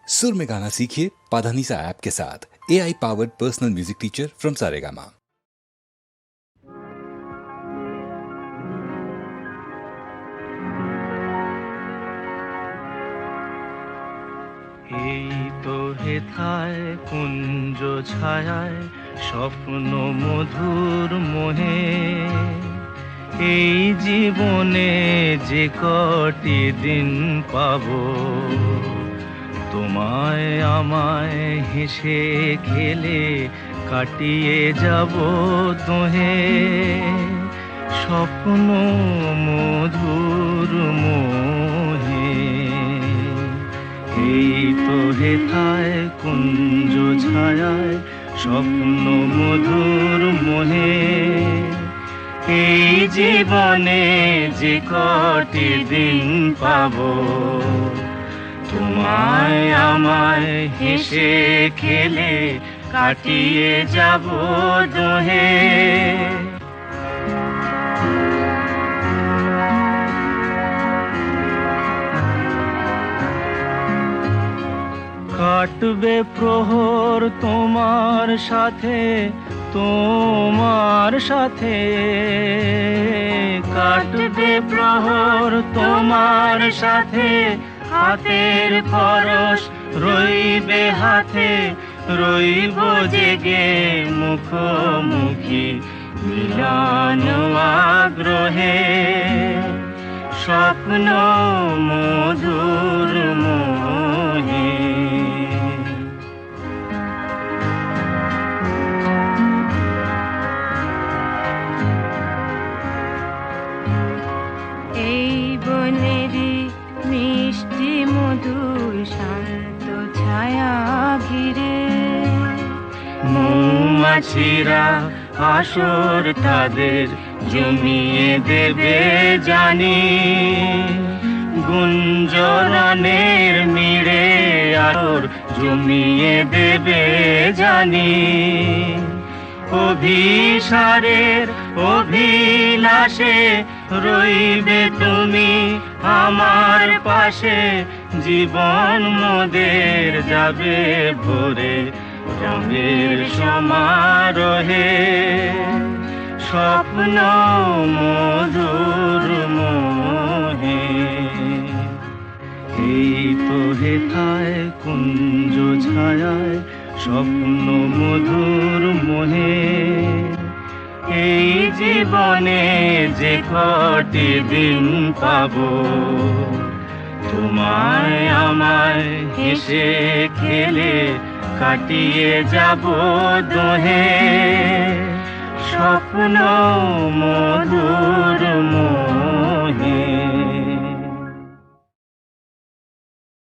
सुर में गाना सीखिए पाधानीसा ऐप के साथ। AI powered personal music teacher from Saregama. এই তো হেথায় কুঞ্জ ছায়ায় স্বপ্ন মধুর মোহে, এই জীবনে যে কটি দিন পাবো, তোমায় আমায় হেসে খেলে কাটিয়ে যাব দোহে। স্বপ্ন মধুর মোহে, এই তো হেথায় কুঞ্জ ছায়ায় স্বপ্ন মধুর মোহে, এই জীবনে যে কটি দিন পাবো, তোমায় আমায় হেসে খেলে কাটিয়ে যাব দোহে। কাটবে প্রহর তোমার সাথে, তোমার সাথে কাটবে প্রহর তোমার সাথে, হাতের পরশ রইবে হাতে, রইব জেগে মুখোমুখি মিলন আগ্রহে। স্বপ্ন মধুর মোহে, এই বনেরই মিষ্টি মধুর শান্ত ছায়া ঘিরে, মৌমাছিরা আসর তাদের জমিয়ে দেবে জানি, গুঞ্জরণের মিড়ে আসর জমিয়ে দেবে জানি। অভিসারের অভিলাষে রইবে তুমি আমার পাশে, জীবন মোদের যাবে ভরে রঙের সমারোহে। স্বপ্ন মধুর মোহে, এই তো হেথায় কুঞ্জ ছায়ায় স্বপ্ন মধুর মোহে, এই জীবনে যে কটি দিন পাবো, তোমায় আমায় হেসে খেলে কাটিয়ে যাব দোহে। স্বপ্ন মধুর